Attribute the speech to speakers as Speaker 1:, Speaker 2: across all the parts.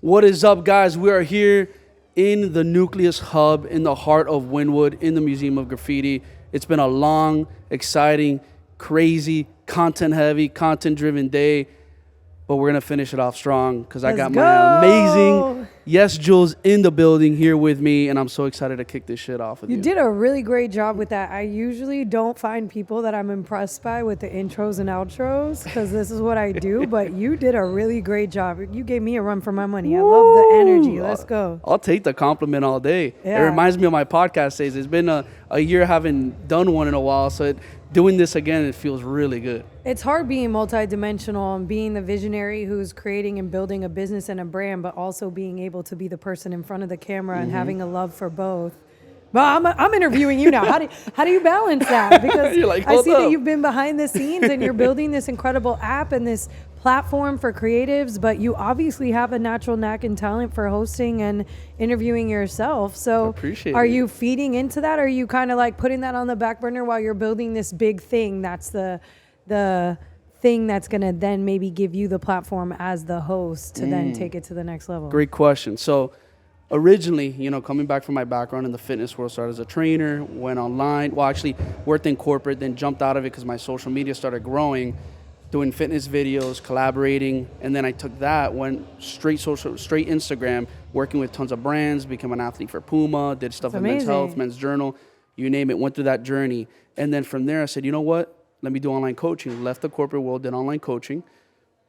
Speaker 1: What is up, guys? We are here in the Nucleus hub in the heart of Wynwood in the Museum of Graffiti. It's been a long, exciting, crazy, content-heavy, content-driven day, but we're going to finish it off strong because I got my amazing YesJulz in the building here with me, and I'm so excited to kick this shit off with you.
Speaker 2: You did a really great job with that. I usually don't find people that I'm impressed by with the intros and outros because this is what I do, but you did a really great job. You gave me a run for my money. I love the energy. Let's go.
Speaker 1: I'll take the compliment all day.
Speaker 2: Yeah.
Speaker 1: It reminds me of my podcast days. It's been a year haven't done one in a while, so doing this again, it feels really good.
Speaker 2: It's hard being multidimensional and being the visionary who's creating and building a business and a brand, but also being able to be the person in front of the camera and having a love for both. Well, I'm interviewing you now. How do you balance that? Because
Speaker 1: like,
Speaker 2: I see
Speaker 1: up.
Speaker 2: that you've been behind the scenes and you're building this incredible app and this platform for creatives, but you obviously have a natural knack and talent for hosting and interviewing yourself. So are you feeding into that? Or are you kind of like putting that on the back burner while you're building this big thing that's the thing that's going to then maybe give you the platform as the host to then take it to the next level?
Speaker 1: Great question. So originally, coming back from my background in the fitness world, started as a trainer, went online, well, actually worked in corporate, then jumped out of it because my social media started growing, doing fitness videos, collaborating, and then I took that, went straight Instagram, working with tons of brands, became an athlete for Puma, did stuff with Men's Health, Men's Journal, you name it, went through that journey. And then from there, I said, you know what? Let me do online coaching. Left the corporate world, did online coaching,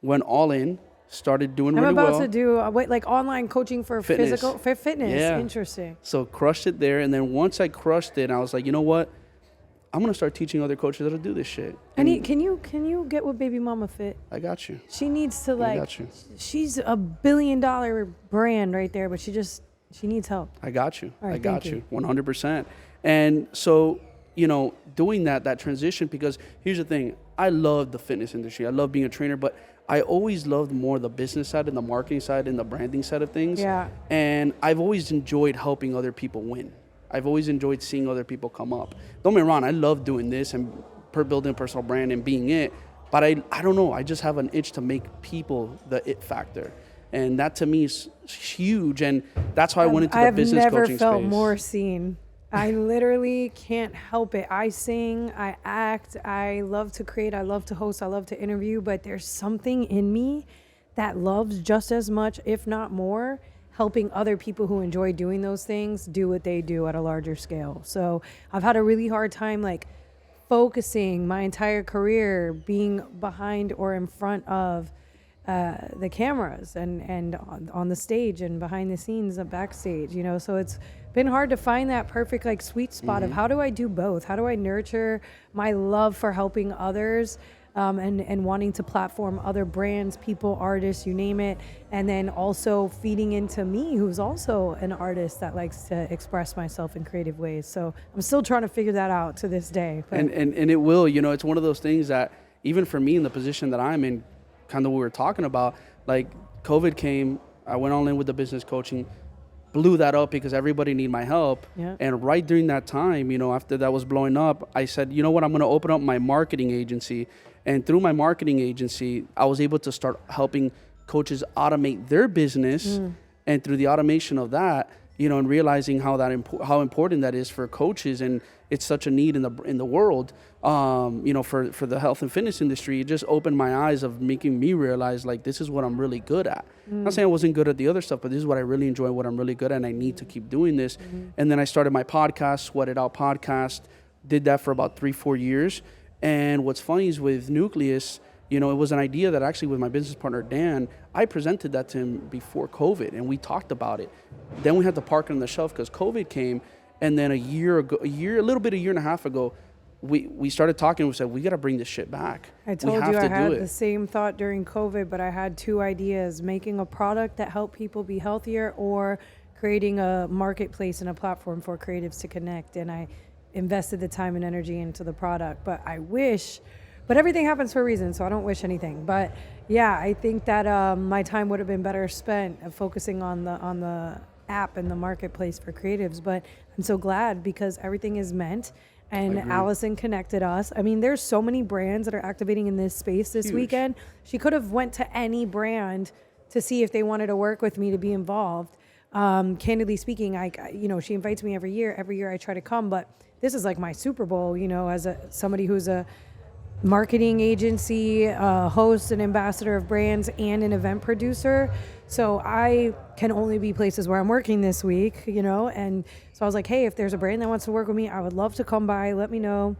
Speaker 1: went all in, started doing really well.
Speaker 2: I'm about to do online coaching for fitness.
Speaker 1: Yeah.
Speaker 2: Interesting.
Speaker 1: So crushed it there. And then once I crushed it, I was like, you know what? I'm going to start teaching other coaches how to do this shit.
Speaker 2: And can you get with Baby Mama Fit?
Speaker 1: I got you.
Speaker 2: She needs to
Speaker 1: I got you.
Speaker 2: She's a $1 billion brand right there, but she needs help.
Speaker 1: I got you.
Speaker 2: Right,
Speaker 1: I got you. 100%. And so, doing that transition, because here's the thing. I love the fitness industry. I love being a trainer, but I always loved more the business side and the marketing side and the branding side of things.
Speaker 2: Yeah.
Speaker 1: And I've always enjoyed helping other people win. I've always enjoyed seeing other people come up. Don't get me wrong, I love doing this and building a personal brand and being it, but I don't know, I just have an itch to make people the it factor. And that to me is huge, and that's how I went into the business coaching space.
Speaker 2: I've never felt more seen. I literally can't help it. I sing, I act, I love to create, I love to host, I love to interview, but there's something in me that loves just as much, if not more, helping other people who enjoy doing those things do what they do at a larger scale. So I've had a really hard time focusing my entire career being behind or in front of the cameras and on the stage and behind the scenes and backstage, so it's been hard to find that perfect sweet spot of how do I do both? How do I nurture my love for helping others and wanting to platform other brands, people, artists, you name it, and then also feeding into me, who's also an artist that likes to express myself in creative ways. So I'm still trying to figure that out to this day. But
Speaker 1: and it will, it's one of those things that even for me in the position that I'm in, kind of what we were talking about, COVID came, I went all in with the business coaching, blew that up because everybody needed my help.
Speaker 2: Yeah.
Speaker 1: And right during that time, after that was blowing up, I said, you know what, I'm going to open up my marketing agency. And through my marketing agency, I was able to start helping coaches automate their business. And through the automation of that, and realizing how important that is for coaches, and it's such a need in the world, for the health and fitness industry, it just opened my eyes of making me realize this is what I'm really good at. I'm not saying I wasn't good at the other stuff, but this is what I really enjoy, what I'm really good at, and I need to keep doing this. And then I started my podcast, Sweat It Out podcast, did that for about 3-4 years. And what's funny is with Nucleus, it was an idea that actually with my business partner, Dan, I presented that to him before COVID, and we talked about it. Then we had to park it on the shelf because COVID came. And then a year and a half ago, we started talking and we said, we got to bring this shit back.
Speaker 2: I told you I had the same thought during COVID, but I had two ideas: making a product that helped people be healthier, or creating a marketplace and a platform for creatives to connect. And I invested the time and energy into the product, but everything happens for a reason, so I don't wish anything. But yeah, I think that my time would have been better spent focusing on the app and the marketplace for creatives. But I'm so glad because everything is meant, and Allison connected us. I mean, there's so many brands that are activating in this space this weekend. She could have went to any brand to see if they wanted to work with me to be involved. Candidly speaking, she invites me every year. Every year I try to come, but this is like my Super Bowl, as somebody who's a marketing agency, host and ambassador of brands, and an event producer. So I can only be places where I'm working this week, and so I was like, hey, if there's a brand that wants to work with me, I would love to come by, let me know.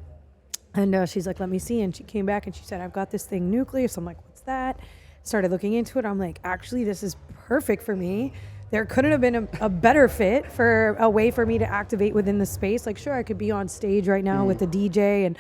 Speaker 2: And she's like, let me see. And she came back and she said, I've got this thing, Nucleus. I'm like, what's that? Started looking into it. I'm like, actually, this is perfect for me. There couldn't have been a better fit for a way for me to activate within the space. Like, sure, I could be on stage right now with the DJ and,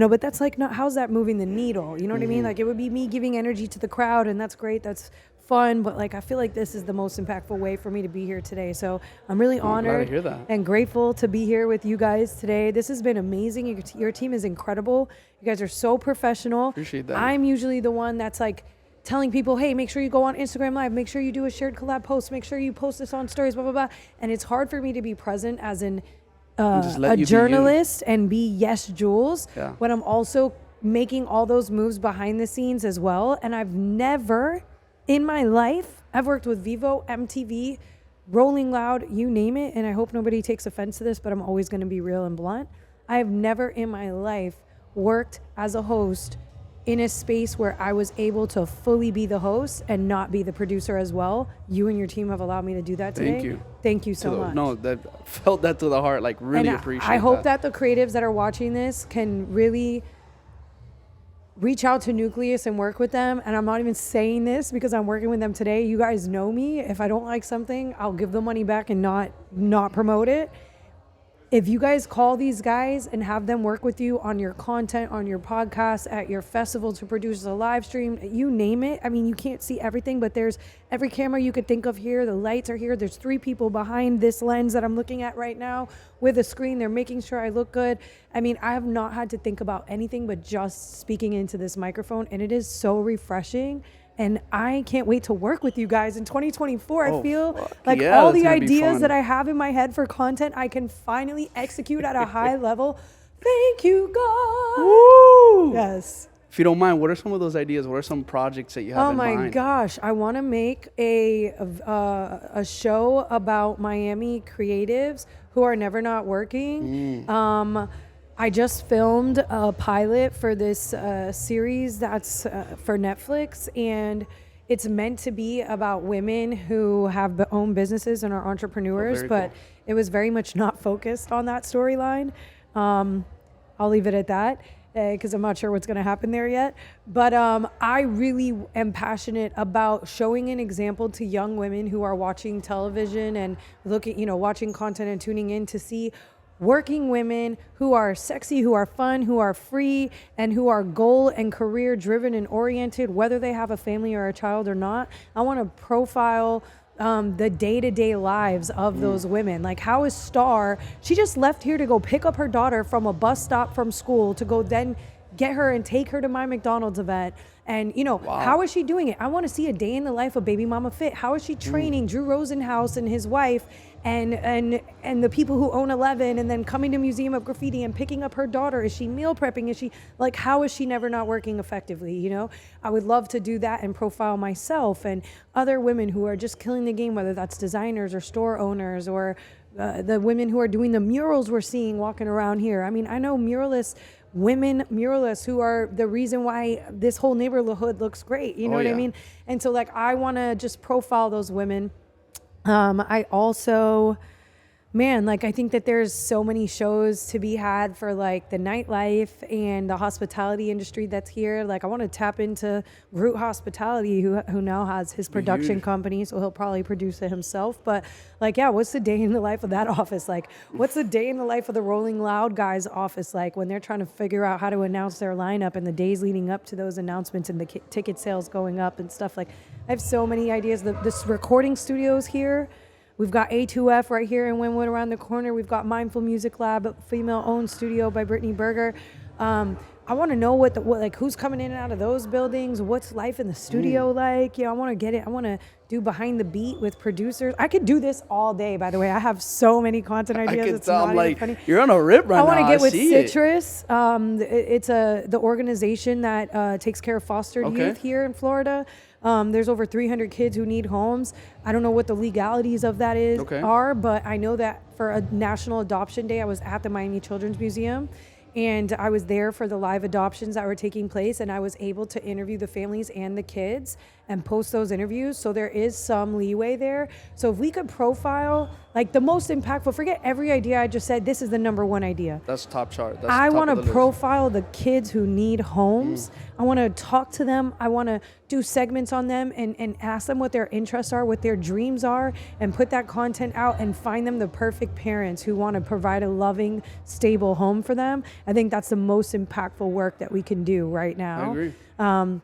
Speaker 2: but that's like, not, how's that moving the needle? You know what I mean? Like, it would be me giving energy to the crowd, and that's great. That's fun. But like, I feel like this is the most impactful way for me to be here today. So I'm really honored and grateful to be here with you guys today. This has been amazing. Your team is incredible. You guys are so professional.
Speaker 1: Appreciate that.
Speaker 2: I'm usually the one that's like, telling people, hey, make sure you go on Instagram Live, make sure you do a shared collab post, make sure you post this on stories, blah, blah, blah. And it's hard for me to be present as a journalist and be YesJulz when I'm also making all those moves behind the scenes as well. And I've never in my life, I've worked with Vivo, MTV, Rolling Loud, you name it. And I hope nobody takes offense to this, but I'm always going to be real and blunt. I have never in my life worked as a host in a space where I was able to fully be the host and not be the producer as well. You and your team have allowed me to do that today.
Speaker 1: Thank you.
Speaker 2: Thank you so much.
Speaker 1: No, that felt that to the heart. Like, really appreciate that.
Speaker 2: I hope that the creatives that are watching this can really reach out to Nucleus and work with them. And I'm not even saying this because I'm working with them today. You guys know me. If I don't like something, I'll give the money back and not promote it. If you guys call these guys and have them work with you on your content, on your podcast, at your festival to produce a live stream, you name it. I mean, you can't see everything, but there's every camera you could think of here. The lights are here. There's 3 people behind this lens that I'm looking at right now with a screen. They're making sure I look good. I mean, I have not had to think about anything but just speaking into this microphone, and it is so refreshing. And I can't wait to work with you guys in 2024. I feel like all the ideas that I have in my head for content, I can finally execute at a high level. Thank you, God.
Speaker 1: Woo!
Speaker 2: Yes.
Speaker 1: If you don't mind, what are some of those ideas? What are some projects that you have in mind?
Speaker 2: Oh my gosh. I want to make a show about Miami creatives who are never not working. I just filmed a pilot for this series that's for Netflix, and it's meant to be about women who have own businesses and are entrepreneurs, but it was very much not focused on that storyline. I'll leave it at that because I'm not sure what's going to happen there yet. But I really am passionate about showing an example to young women who are watching television and watching content and tuning in to see working women who are sexy, who are fun, who are free, and who are goal and career driven and oriented, whether they have a family or a child or not. I want to profile the day-to-day lives of those women. Like, how is Star, she just left here to go pick up her daughter from a bus stop from school to go then get her and take her to my McDonald's event. And, how is she doing it? I want to see a day in the life of Baby Mama Fit. How is she training Drew Rosenhaus and his wife and the people who own 11 and then coming to Museum of Graffiti and picking up her daughter? Is she meal prepping? Is she how is she never not working effectively? I would love to do that and profile myself and other women who are just killing the game, whether that's designers or store owners or the women who are doing the murals we're seeing walking around here. I mean, I know women muralists who are the reason why this whole neighborhood looks great. You know what I mean? And so I want to just profile those women. I also, I think that there's so many shows to be had for the nightlife and the hospitality industry that's here. I want to tap into Groot Hospitality, who now has his production company, so he'll probably produce it himself. But what's the day in the life of that office? What's the day in the life of the Rolling Loud guys' office when they're trying to figure out how to announce their lineup and the days leading up to those announcements and the ticket sales going up and stuff? I have so many ideas. This recording studios here. We've got A2F right here in Wynwood around the corner. We've got Mindful Music Lab, a female-owned studio by Brittany Berger. I want to know what who's coming in and out of those buildings. What's life in the studio like? I want to get it. I want to do behind the beat with producers. I could do this all day, by the way. I have so many content ideas.
Speaker 1: I can
Speaker 2: it's
Speaker 1: tell.
Speaker 2: not even funny.
Speaker 1: You're on a rip right now.
Speaker 2: I want to get with Citrus. It's the organization that takes care of foster youth here in Florida. There's over 300 kids who need homes. I don't know what the legalities of that are, but I know that for a National Adoption Day, I was at the Miami Children's Museum, and I was there for the live adoptions that were taking place, and I was able to interview the families and the kids and post those interviews. So there is some leeway there. So if we could profile like the most impactful, forget every idea I just said, this is the number one idea.
Speaker 1: That's top chart.
Speaker 2: I want to profile the kids who need homes. I want to talk to them. I want to do segments on them and ask them what their interests are, what their dreams are, and put that content out and find them the perfect parents who want to provide a loving, stable home for them. I think that's the most impactful work that we can do right now.
Speaker 1: I agree.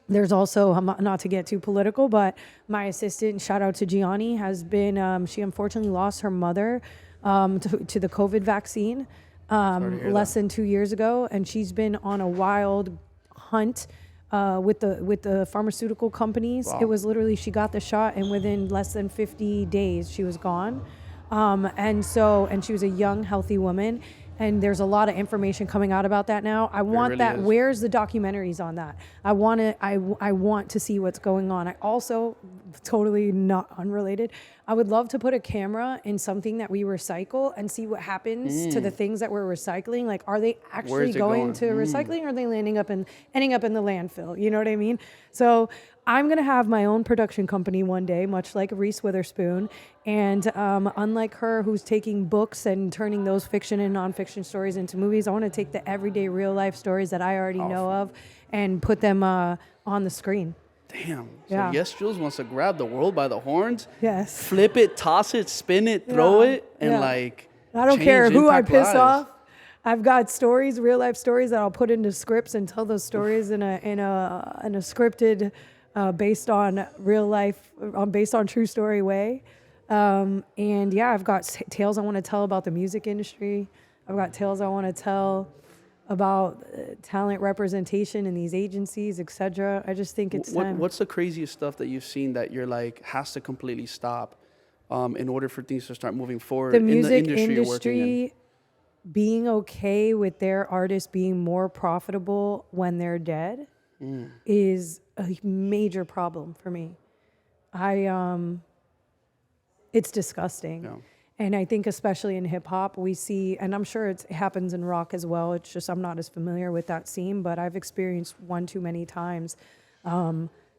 Speaker 2: There's also, not to get too political, but my assistant, shout out to Gianni, has been, she unfortunately lost her mother to the COVID vaccine less than 2 years ago. And she's been on a wild hunt with the pharmaceutical companies.
Speaker 1: Wow.
Speaker 2: It was literally, she got the shot and within less than 50 days, she was gone. And she was a young, healthy woman. And there's a lot of information coming out about that now. I want really that. Where's the documentaries on that? I want to see what's going on. I also, totally not unrelated, I would love to put a camera in something that we recycle and see what happens to the things that we're recycling. Like, are they actually going to recycling, or are they ending up in the landfill? You know what I mean? So I'm going to have my own production company one day, much like Reese Witherspoon. And unlike her, who's taking books and turning those fiction and nonfiction stories into movies, I want to take the everyday real life stories that I already know of and put them on the screen.
Speaker 1: Damn. So YesJulz wants to grab the world by the horns.
Speaker 2: Yes.
Speaker 1: Flip it, toss it, spin it, throw it, and like,
Speaker 2: I don't care who I piss off. I've got stories, real life stories that I'll put into scripts and tell those stories in a scripted, based on real life, based on true story way. I've got tales I want to tell about the music industry. I've got tales I want to tell about talent representation in these agencies, etc. I just think it's time.
Speaker 1: What's the craziest stuff that you've seen that you're like has to completely stop in order for things to start moving forward?
Speaker 2: The music industry being okay with their artists being more profitable when they're dead is a major problem for me. It's disgusting. Yeah. And I think especially in hip hop, we see, and I'm sure it happens in rock as well. It's just I'm not as familiar with that scene, but I've experienced one too many times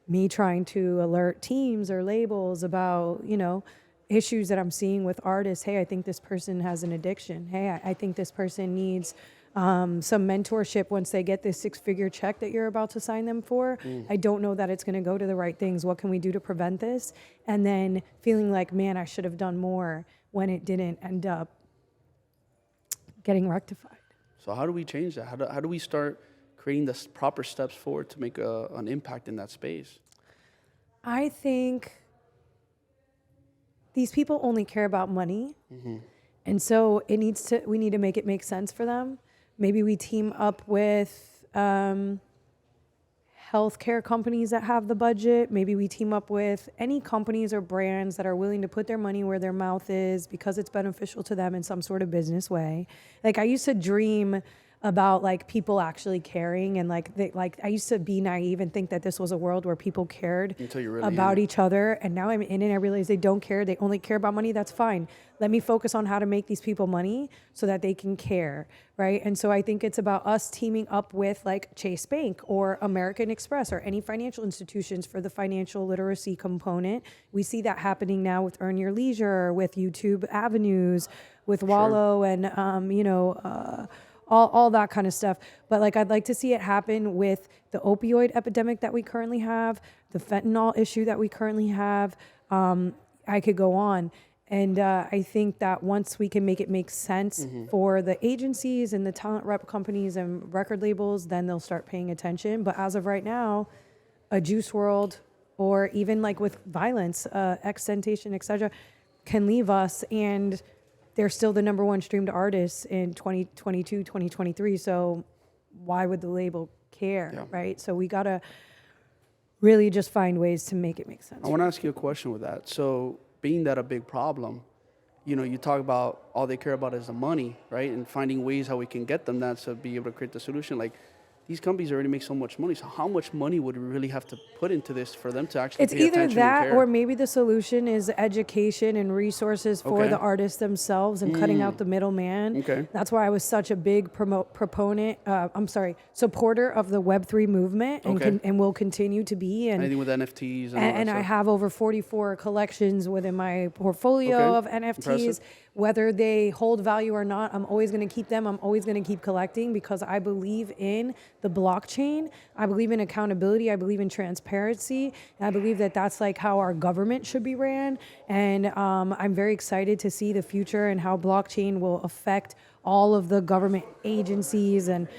Speaker 2: me trying to alert teams or labels about, issues that I'm seeing with artists. Hey, I think this person has an addiction. Hey, I think this person needs some mentorship once they get this 6-figure check that you're about to sign them for. I don't know that it's going to go to the right things. What can we do to prevent this? And then feeling like, man, I should have done more when it didn't end up getting rectified.
Speaker 1: So how do we change that? How do we start creating the proper steps forward to make an impact in that space?
Speaker 2: I think these people only care about money. And so we need to make it make sense for them. Maybe we team up with healthcare companies that have the budget. Maybe we team up with any companies or brands that are willing to put their money where their mouth is because it's beneficial to them in some sort of business way. Like, I used to dream about like people actually caring, and I used to be naive and think that this was a world where people cared about each other, and now I'm in it and I realize they don't care. They only care about money. That's fine. Let me focus on how to make these people money so that they can care, right? And so I think it's about us teaming up with like Chase Bank or American Express or any financial institutions for the financial literacy component. We see that happening now with Earn Your Leisure, with YouTube Avenues, with Wallow, and all that kind of stuff. But like, I'd like to see it happen with the opioid epidemic that we currently have, the fentanyl issue that we currently have. I could go on. And I think that once we can make it make sense for the agencies and the talent rep companies and record labels, then they'll start paying attention. But as of right now, a Juice WRLD, or even like with violence, XXXTentacion, etc., can leave us, and they're still the number one streamed artists in 2022, 2023. So why would the label care, right? So we got to really just find ways to make it make sense.
Speaker 1: I want to ask you a question with that. So being that a big problem, you talk about all they care about is the money, right? And finding ways how we can get them that to be able to create the solution. Like, these companies already make so much money. So how much money would we really have to put into this for them to actually
Speaker 2: It's
Speaker 1: pay
Speaker 2: either
Speaker 1: attention and
Speaker 2: that
Speaker 1: care?
Speaker 2: or maybe the solution is education and resources for
Speaker 1: Okay.
Speaker 2: the artists themselves and cutting out the middleman.
Speaker 1: Okay.
Speaker 2: That's why I was such a big supporter of the Web3 movement and,
Speaker 1: Okay.
Speaker 2: and will continue to be. And
Speaker 1: Anything with NFTs and all
Speaker 2: and
Speaker 1: that
Speaker 2: I
Speaker 1: stuff.
Speaker 2: have over 44 collections within my portfolio
Speaker 1: Okay.
Speaker 2: of NFTs.
Speaker 1: Impressive.
Speaker 2: Whether they hold value or not, I'm always going to keep them. I'm always going to keep collecting because I believe in the blockchain. I believe in accountability. I believe in transparency. And I believe that that's like how our government should be ran. And I'm very excited to see the future and how blockchain will affect all of the government agencies. And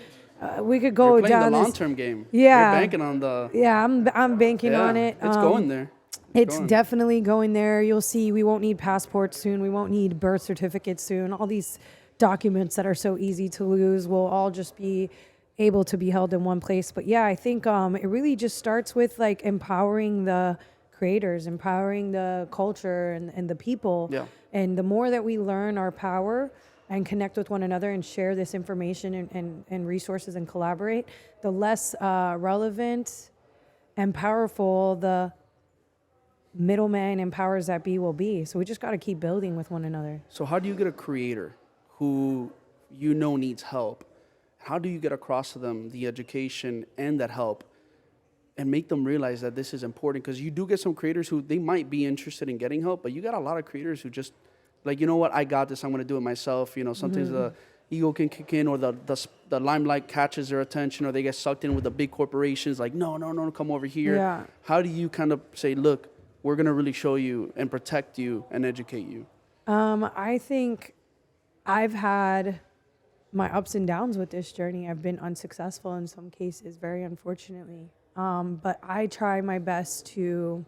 Speaker 2: we could go
Speaker 1: You're playing
Speaker 2: down
Speaker 1: the
Speaker 2: this.
Speaker 1: long-term game.
Speaker 2: Yeah.
Speaker 1: You're banking on the...
Speaker 2: Yeah, I'm banking on it.
Speaker 1: It's going there.
Speaker 2: It's
Speaker 1: going.
Speaker 2: definitely going there. You'll see we won't need passports soon. We won't need birth certificates soon. All these documents that are so easy to lose will all just be able to be held in one place. But yeah, I think it really just starts with like empowering the creators, empowering the culture and the people.
Speaker 1: Yeah.
Speaker 2: And the more that we learn our power and connect with one another and share this information and resources and collaborate, the less relevant and powerful the middleman and powers that be will be. So we just got to keep building with one another.
Speaker 1: So how do you get a creator who you know needs help? How do you get across to them the education and that help and make them realize that this is important? Because you do get some creators who they might be interested in getting help, but you got a lot of creators who just like, you know what, I got this, I'm going to do it myself. You know, sometimes the ego can kick in or the limelight catches their attention or they get sucked in with the big corporations like, no, come over here.
Speaker 2: Yeah.
Speaker 1: How do you kind of say, look, we're going to really show you and protect you and educate you?
Speaker 2: I think I've had my ups and downs with this journey. I've been unsuccessful in some cases, very unfortunately. But I try my best to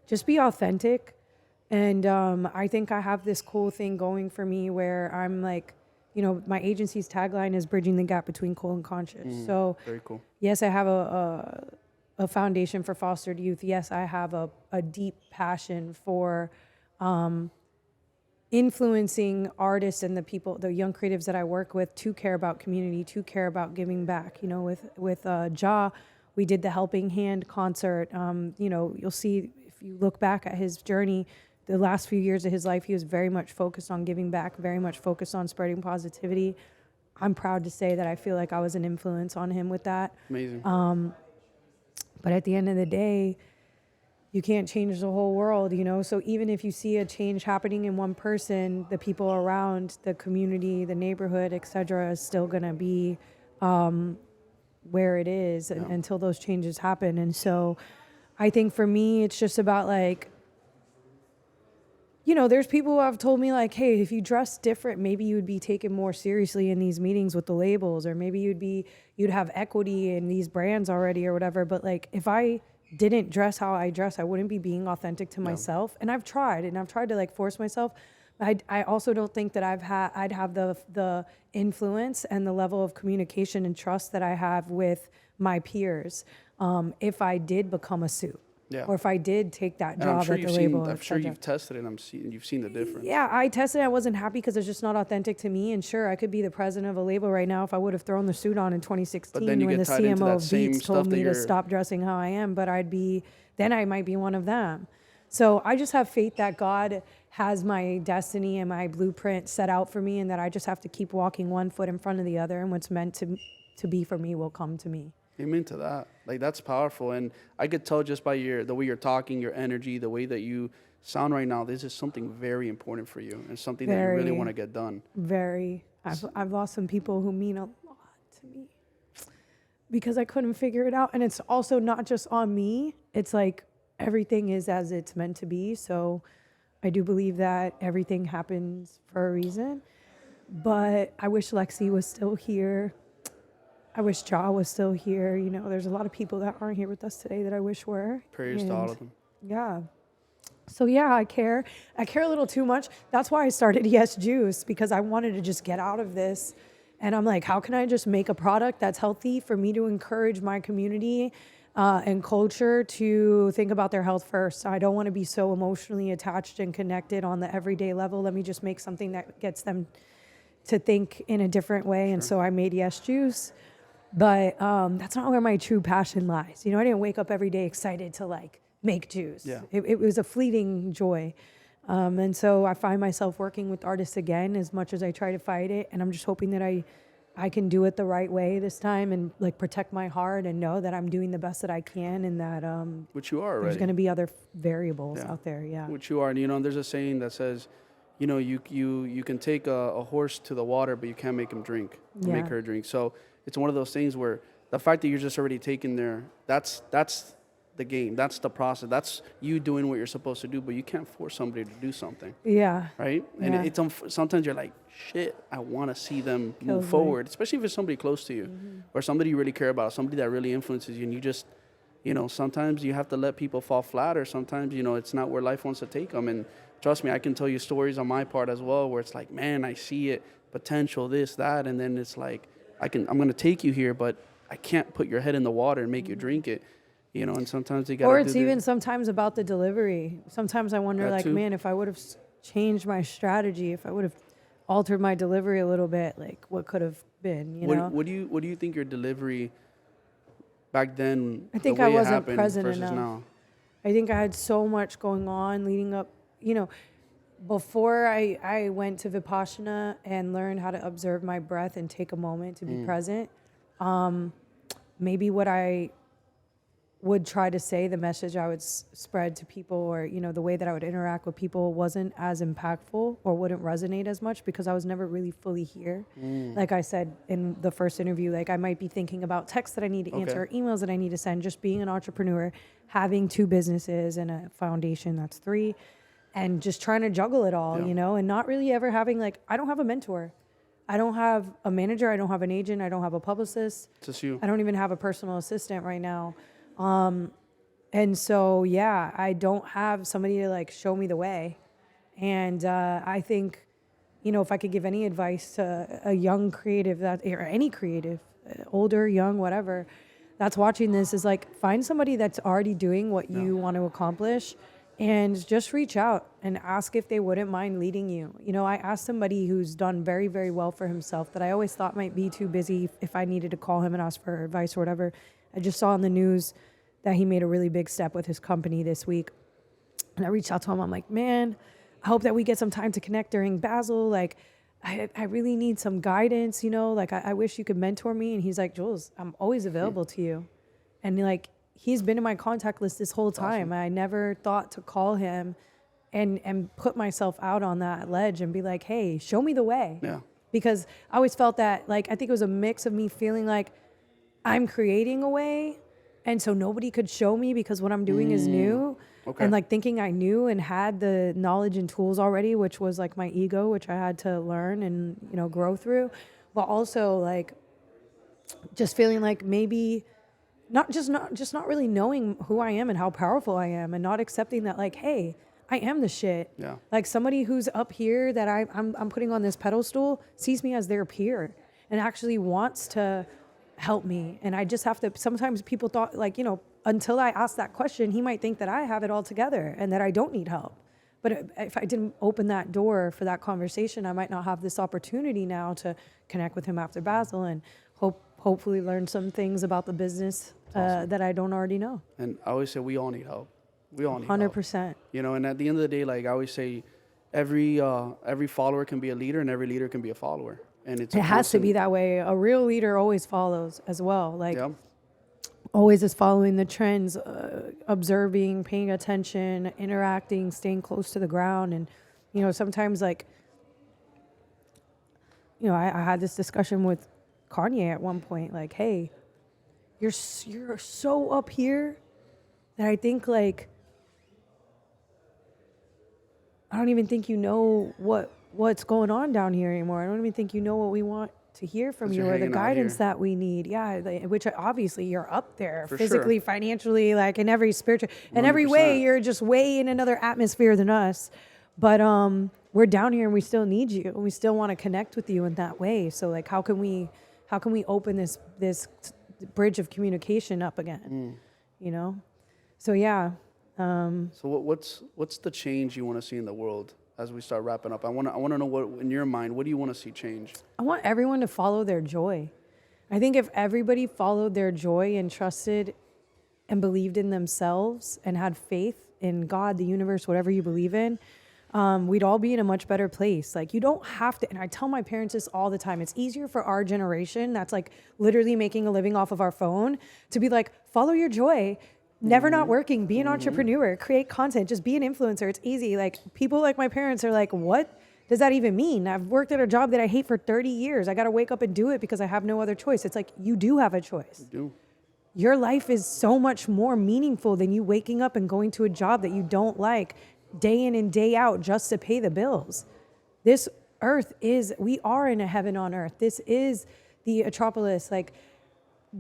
Speaker 2: just be authentic. And I think I have this cool thing going for me where I'm like, you know, my agency's tagline is bridging the gap between cool and conscious. So
Speaker 1: Very cool.
Speaker 2: yes, I have a foundation for fostered youth. Yes, I have a deep passion for influencing artists and the people, the young creatives that I work with to care about community, to care about giving back. You know, with Ja, we did the Helping Hand concert. You know, you'll see if you look back at his journey, the last few years of his life, he was very much focused on giving back, very much focused on spreading positivity. I'm proud to say that I feel like I was an influence on him with that.
Speaker 1: Amazing.
Speaker 2: But at the end of the day, you can't change the whole world, you know? So even if you see a change happening in one person, the people around, the community, the neighborhood, et cetera, is still gonna be where it is until those changes happen. And so I think for me, it's just about like, you know, there's people who have told me like, hey, if you dress different, maybe you would be taken more seriously in these meetings with the labels, or maybe you'd have equity in these brands already or whatever. But like, if I didn't dress how I dress, I wouldn't be being authentic to myself. And I've tried to like force myself. I also don't think that I'd have the influence and the level of communication and trust that I have with my peers if I did become a suit.
Speaker 1: Yeah.
Speaker 2: Or if I did take that
Speaker 1: And
Speaker 2: job at the label.
Speaker 1: I'm sure you've tested it and you've seen the difference.
Speaker 2: Yeah, I tested. I wasn't happy because it's just not authentic to me. And sure, I could be the president of a label right now if I would have thrown the suit on in 2016
Speaker 1: then you
Speaker 2: when
Speaker 1: get
Speaker 2: the
Speaker 1: tied into
Speaker 2: CMO
Speaker 1: that
Speaker 2: of
Speaker 1: same
Speaker 2: Beats
Speaker 1: stuff
Speaker 2: told
Speaker 1: that
Speaker 2: me to
Speaker 1: you're-
Speaker 2: stop dressing how I am. But then I might be one of them. So I just have faith that God has my destiny and my blueprint set out for me, and that I just have to keep walking one foot in front of the other, and what's meant to be for me will come to me.
Speaker 1: Amen to that. Like, that's powerful. And I could tell just by the way you're talking, your energy, the way that you sound right now, this is something very important for you and something that you really want to get done.
Speaker 2: Very. I've lost some people who mean a lot to me because I couldn't figure it out. And it's also not just on me. It's like everything is as it's meant to be. So I do believe that everything happens for a reason. But I wish Lexi was still here. I wish Ja was still here. You know, there's a lot of people that aren't here with us today that I wish were.
Speaker 1: Prayers to all of them.
Speaker 2: Yeah. So yeah, I care. I care a little too much. That's why I started YesJulz, because I wanted to just get out of this. And I'm like, how can I just make a product that's healthy for me to encourage my community and culture to think about their health first? I don't want to be so emotionally attached and connected on the everyday level. Let me just make something that gets them to think in a different way. And so I made YesJulz. But that's not where my true passion lies. You know, I didn't wake up every day excited to like make juice.
Speaker 1: Yeah.
Speaker 2: It was a fleeting joy. And so I find myself working with artists again as much as I try to fight it. And I'm just hoping that I can do it the right way this time and like protect my heart and know that I'm doing the best that I can and that
Speaker 1: Which you are already.
Speaker 2: there's going to be other variables out there. Yeah.
Speaker 1: Which you are. And, you know, there's a saying that says, you know, you can take a horse to the water, but you can't make him drink, or make her drink. So it's one of those things where the fact that you're just already taken there, that's the game. That's the process. That's you doing what you're supposed to do, but you can't force somebody to do something.
Speaker 2: Yeah.
Speaker 1: Right? And it's sometimes you're like, shit, I want to see them move
Speaker 2: Totally.
Speaker 1: forward, especially if it's somebody close to you or somebody you really care about, somebody that really influences you. And you just, you know, sometimes you have to let people fall flat, or sometimes, you know, it's not where life wants to take them. And trust me, I can tell you stories on my part as well where it's like, man, I see it, potential, this, that. And then it's like, I'm going to take you here, but I can't put your head in the water and make you drink it. You know, and sometimes you got to
Speaker 2: Or it's even sometimes about the delivery. Sometimes I wonder, like,
Speaker 1: too.
Speaker 2: man, if I would have changed my strategy, if I would have altered my delivery a little bit, like, what could have been, you know?
Speaker 1: What do you think your delivery back then,
Speaker 2: I think
Speaker 1: the way
Speaker 2: I wasn't
Speaker 1: it happened
Speaker 2: present
Speaker 1: versus
Speaker 2: enough.
Speaker 1: now?
Speaker 2: I think I had so much going on leading up, you know, before I went to Vipassana and learned how to observe my breath and take a moment to be present, maybe what I would try to say, the message I would spread to people, or, you know, the way that I would interact with people wasn't as impactful or wouldn't resonate as much because I was never really fully here. Like I said in the first interview, like I might be thinking about texts that I need to answer, or emails that I need to send, just being an entrepreneur, having 2 businesses and a foundation that's 3, and just trying to juggle it all, you know, and not really ever having, like, I don't have a mentor. I don't have a manager. I don't have an agent. I don't have a publicist.
Speaker 1: Just you.
Speaker 2: I don't even have a personal assistant right now. And so, yeah, I don't have somebody to like show me the way. And I think, you know, if I could give any advice to a young creative or any creative, older, young, whatever, that's watching this, is like, find somebody that's already doing what you want to accomplish and just reach out and ask if they wouldn't mind leading you. You know, I asked somebody who's done very, very well for himself that I always thought might be too busy if I needed to call him and ask for advice or whatever. I just saw in the news that he made a really big step with his company this week. And I reached out to him. I'm like, man, I hope that we get some time to connect during Basel. Like, I really need some guidance, you know? Like, I wish you could mentor me. And he's like, Jules, I'm always available to you. And like, he's been in my contact list this whole time. Awesome. I never thought to call him and put myself out on that ledge and be like, hey, show me the way.
Speaker 1: Yeah.
Speaker 2: Because I always felt that, like, I think it was a mix of me feeling like I'm creating a way, and so nobody could show me because what I'm doing is new. Okay. And like thinking I knew and had the knowledge and tools already, which was like my ego, which I had to learn and, you know, grow through. But also like just feeling like maybe not really knowing who I am and how powerful I am, and not accepting that, like, hey, I am the shit. Yeah. Like somebody who's up here that I'm putting on this pedestal sees me as their peer and actually wants to help me. And I just have to, sometimes people thought, like, you know, until I ask that question, he might think that I have it all together and that I don't need help. But if I didn't open that door for that conversation, I might not have this opportunity now to connect with him after Basel and hopefully learn some things about the business that I don't already know. And
Speaker 1: I always say we all need help. We all need
Speaker 2: 100%.
Speaker 1: help. You know, and at the end of the day, like I always say, every follower can be a leader and every leader can be a follower. And it
Speaker 2: has to be that way. A real leader always follows as well. Like always is following the trends, observing, paying attention, interacting, staying close to the ground. And, you know, sometimes like, you know, I had this discussion with Kanye at one point, like, hey, you're so up here that I think like, I don't even think you know what's going on down here anymore. I don't even think you know what we want to hear from you or the guidance that we need. Yeah, which obviously you're up there for physically, sure. Financially, like in every spiritual, in 100%. Every way, you're just way in another atmosphere than us. But we're down here and we still need you. And we still want to connect with you in that way. So like, how can we open this bridge of communication up again? You know? So yeah.
Speaker 1: So what's the change you want to see in the world? As we start wrapping up, I want to know what, in your mind, what do you want to see change?
Speaker 2: I want everyone to follow their joy. I think if everybody followed their joy and trusted and believed in themselves and had faith in God, the universe, whatever you believe in, we'd all be in a much better place. Like, you don't have to, and I tell my parents this all the time, it's easier for our generation that's like literally making a living off of our phone to be like, follow your joy, never not working, be an entrepreneur, create content, just be an influencer. It's easy. Like, people like my parents are like, what does that even mean? I've worked at a job that I hate for 30 years. I got to wake up and do it because I have no other choice. It's like, you do have a choice.
Speaker 1: You do.
Speaker 2: Your life is so much more meaningful than you waking up and going to a job that you don't like day in and day out just to pay the bills. This earth is, we are in a heaven on earth. This is the Metropolis. Like,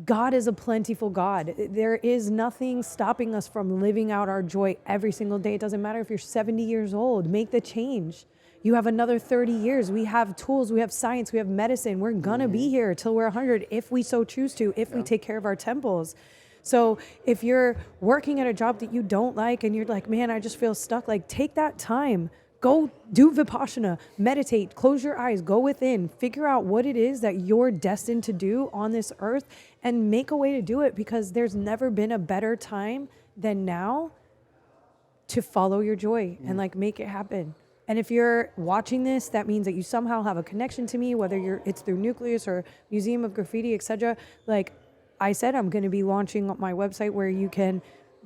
Speaker 2: God is a plentiful God. There is nothing stopping us from living out our joy every single day. It doesn't matter if you're 70 years old, make the change. You have another 30 years. We have tools, we have science, we have medicine. We're gonna be here till we're 100 if we so choose to, if we take care of our temples. So if you're working at a job that you don't like and you're like, man, I just feel stuck, like, take that time. Go do Vipassana, meditate, close your eyes, go within, figure out what it is that you're destined to do on this earth and make a way to do it, because there's never been a better time than now to follow your joy and like make it happen. And if you're watching this, that means that you somehow have a connection to me, whether it's through Nucleus or Museum of Graffiti, etc. Like I said, I'm going to be launching my website where you can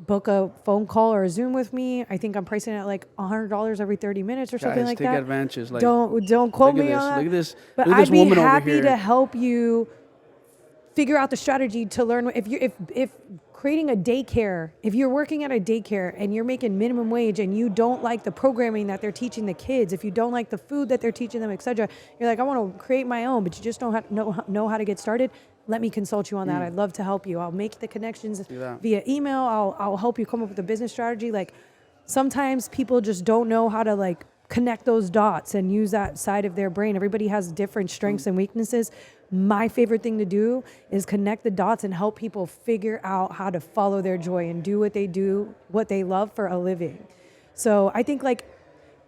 Speaker 2: book a phone call or a Zoom with me. I think I'm pricing it at like $100 every 30 minutes or something like that.
Speaker 1: Take advantage. Like,
Speaker 2: don't quote me on that.
Speaker 1: Look at this.
Speaker 2: But I'd be happy to help you figure out the strategy to learn. If creating a daycare, if you're working at a daycare and you're making minimum wage and you don't like the programming that they're teaching the kids, if you don't like the food that they're teaching them, etc., you're like, I want to create my own, but you just don't know how to get started. Let me consult you on that. I'd love to help you. I'll make the connections via email. I'll help you come up with a business strategy. Like, sometimes people just don't know how to like connect those dots and use that side of their brain. Everybody has different strengths and weaknesses. My favorite thing to do is connect the dots and help people figure out how to follow their joy and do what they do, what they love for a living. So I think, like,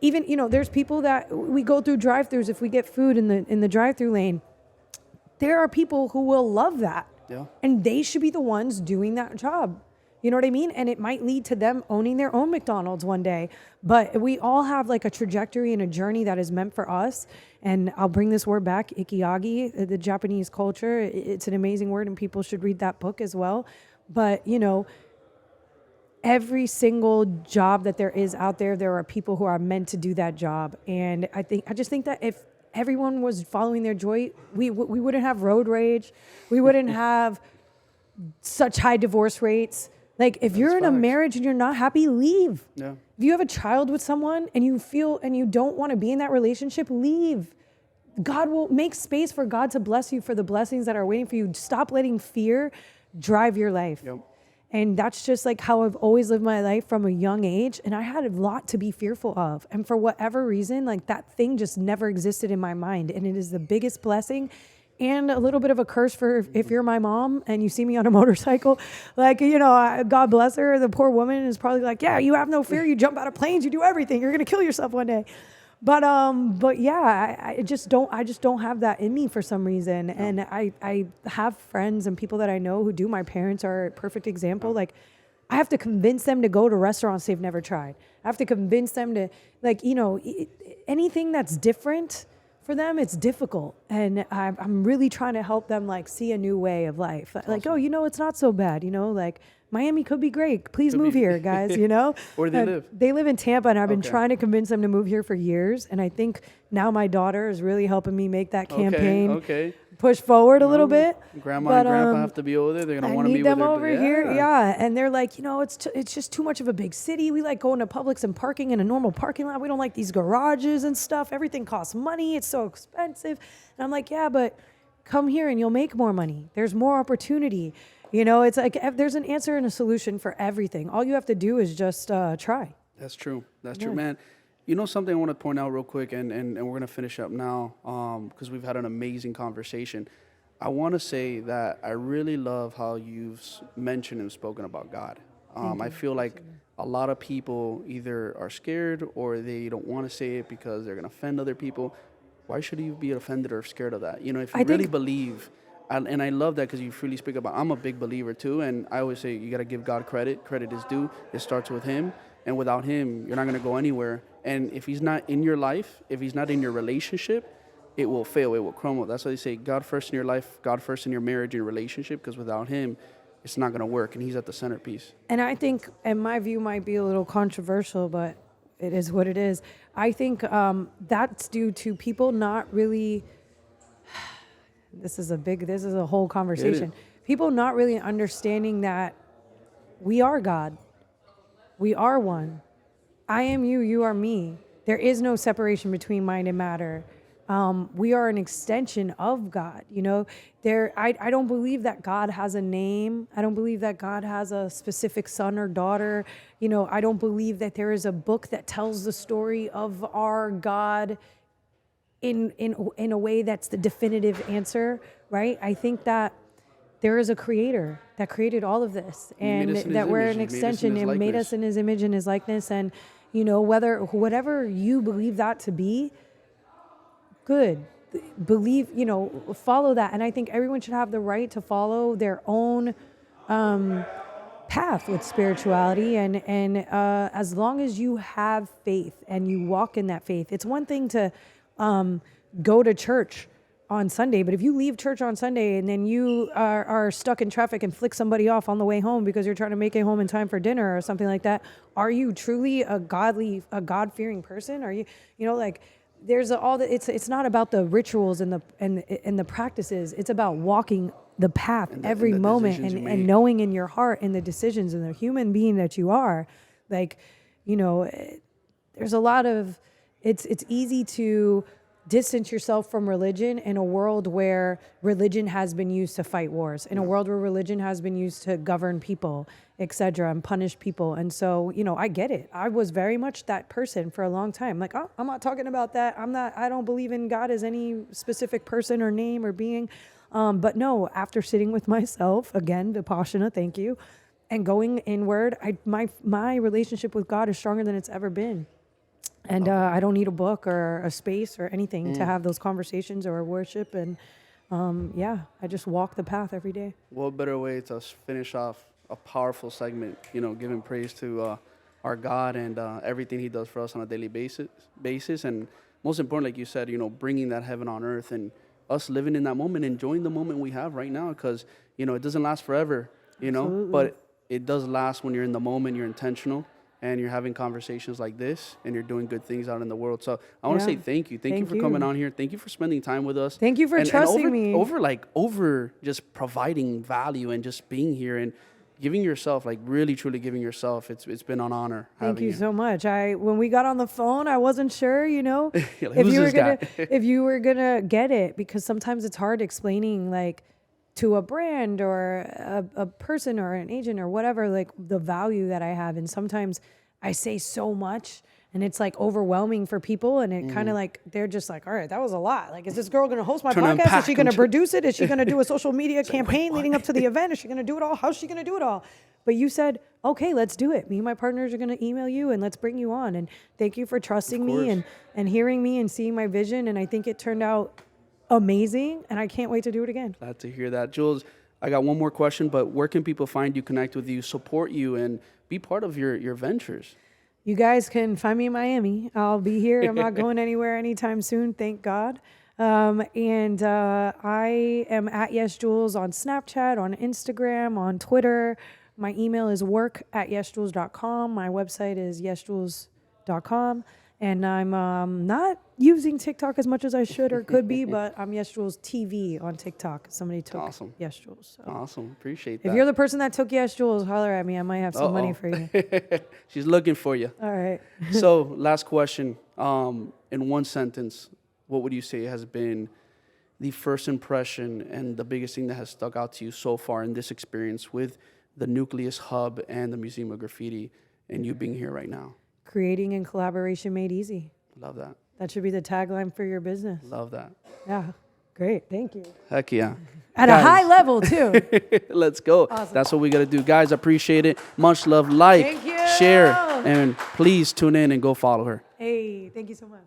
Speaker 2: even, there's people that we go through drive-thrus. If we get food in the drive-thru lane, there are people who will love that. Yeah. And they should be the ones doing that job. You know what I mean? And it might lead to them owning their own McDonald's one day. But we all have like a trajectory and a journey that is meant for us. And I'll bring this word back, ikigai, the Japanese culture. It's an amazing word and people should read that book as well. But, every single job that there is out there, there are people who are meant to do that job. And I just think that if everyone was following their joy, we wouldn't have road rage. We wouldn't have such high divorce rates. Like, if you're in a marriage and you're not happy, leave. Yeah. If you have a child with someone and you feel and you don't want to be in that relationship, leave. God will make space for God to bless you for the blessings that are waiting for you. Stop letting fear drive your life. Yep. And that's just like how I've always lived my life from a young age. And I had a lot to be fearful of. And for whatever reason, like, that thing just never existed in my mind. And it is the biggest blessing and a little bit of a curse for if you're my mom and you see me on a motorcycle. Like, God bless her. The poor woman is probably like, yeah, you have no fear. You jump out of planes. You do everything. You're going to kill yourself one day. But yeah, I just don't have that in me for some reason. And I have friends and people that I know who do. My parents are a perfect example. Like, I have to convince them to go to restaurants they've never tried. I have to convince them to, like, anything that's different for them, it's difficult. And I'm really trying to help them, like, see a new way of life. Awesome. Like, it's not so bad, like, Miami could be great. Please move here, guys,
Speaker 1: Where do they live?
Speaker 2: They live in Tampa, and I've been trying to convince them to move here for years. And I think now my daughter is really helping me make that campaign push forward a little bit.
Speaker 1: Grandma and Grandpa have to be over there. They're going to want to be with
Speaker 2: them over here. Yeah. And they're like, it's just too much of a big city. We like going to Publix and parking in a normal parking lot. We don't like these garages and stuff. Everything costs money. It's so expensive. And I'm like, yeah, but come here and you'll make more money. There's more opportunity. It's like there's an answer and a solution for everything. All you have to do is just try.
Speaker 1: That's true. That's true, man. Something I want to point out real quick, and we're going to finish up now because we've had an amazing conversation. I want to say that I really love how you've mentioned and spoken about God. I feel like a lot of people either are scared or they don't want to say it because they're going to offend other people. Why should you be offended or scared of that? If you really believe And I love that because you freely speak about. I'm a big believer too, and I always say you got to give God credit. Credit is due. It starts with Him, and without Him, you're not going to go anywhere. And if He's not in your life, if He's not in your relationship, it will fail. It will crumble. That's why they say God first in your life, God first in your marriage and your relationship, because without Him, it's not going to work, and He's at the centerpiece.
Speaker 2: And I think, and my view might be a little controversial, but it is what it is. I think that's due to people not really. This is a whole conversation. People not really understanding that we are God. We are one. I am you, you are me. There is no separation between mind and matter. We are an extension of God. You know, I don't believe that God has a name. I don't believe that God has a specific son or daughter. You know, I don't believe that there is a book that tells the story of our God in a way that's the definitive answer, right? I think that there is a creator that created all of this, and that we're an extension, and made us in His image and His likeness. And, you know, whatever you believe that to be, good. Believe, you know, follow that. And I think everyone should have the right to follow their own path with spirituality. And as long as you have faith and you walk in that faith, it's one thing to go to church on Sunday, but if you leave church on Sunday and then you are stuck in traffic and flick somebody off on the way home because you're trying to make it home in time for dinner or something like that, are you truly a God-fearing person? Are you, you know, like, there's it's not about the rituals and the practices. It's about walking the path every moment and knowing in your heart and the decisions and the human being that you are. Like, you know, there's a lot of, it's easy to distance yourself from religion in a world where religion has been used to fight wars, in a world where religion has been used to govern people, etc., and punish people. And so, you know, I get it. I was very much that person for a long time. Like, oh, I'm not talking about that. I don't believe in God as any specific person or name or being. But no, after sitting with myself, again, Vipassana, thank you, and going inward, my relationship with God is stronger than it's ever been. And I don't need a book or a space or anything to have those conversations or worship. And I just walk the path every day.
Speaker 1: What better way to finish off a powerful segment, you know, giving praise to our God and everything He does for us on a daily basis. And most important, like you said, you know, bringing that heaven on earth and us living in that moment, enjoying the moment we have right now, because, you know, it doesn't last forever, you know. Absolutely. But it does last when you're in the moment, you're intentional, and you're having conversations like this, and you're doing good things out in the world. So I want to say thank you. Thank you for coming on here. Thank you for spending time with us.
Speaker 2: Thank you for trusting me.
Speaker 1: Over just providing value and just being here and giving yourself, like really, truly giving yourself. It's been an honor.
Speaker 2: Thank you so much. When we got on the phone, I wasn't sure, you know,
Speaker 1: like,
Speaker 2: if you were gonna get it, because sometimes it's hard explaining, like, to a brand or a person or an agent or whatever, like, the value that I have. And sometimes I say so much and it's like overwhelming for people, and it kind of like, they're just like, all right, that was a lot. Like, is this girl going to host my podcast? Is she going to produce it? Is she going to do a social media campaign leading up to the event? Is she going to do it all? How's she going to do it all? But you said, okay, let's do it. Me and my partners are going to email you and let's bring you on. And thank you for trusting me and hearing me and seeing my vision. And I think it turned out amazing, and I can't wait to do it again.
Speaker 1: Glad to hear that. Julz, I got one more question, but where can people find you, connect with you, support you, and be part of your ventures?
Speaker 2: You guys can find me in Miami. I'll be here. I'm not going anywhere anytime soon, thank God. And I am at YesJulz on Snapchat, on Instagram, on Twitter. My email is work@YesJulz.com. My website is YesJulz.com. And I'm not using TikTok as much as I should or could be, but I'm YesJulz TV on TikTok. Somebody took YesJulz. So.
Speaker 1: Awesome. Appreciate that.
Speaker 2: If you're the person that took YesJulz, holler at me. I might have some money for you.
Speaker 1: She's looking for you.
Speaker 2: All right.
Speaker 1: So, last question. In one sentence, what would you say has been the first impression and the biggest thing that has stuck out to you so far in this experience with the Nucleus Hub and the Museum of Graffiti and you being here right now?
Speaker 2: Creating and collaboration made easy.
Speaker 1: Love that.
Speaker 2: That should be the tagline for your business.
Speaker 1: Love that.
Speaker 2: Yeah. Great. Thank you.
Speaker 1: Heck yeah.
Speaker 2: At a high level, too.
Speaker 1: Let's go.
Speaker 2: Awesome.
Speaker 1: That's what we got to do. Guys, appreciate it. Much love. Like, share, and please tune in and go follow her.
Speaker 2: Hey, thank you so much.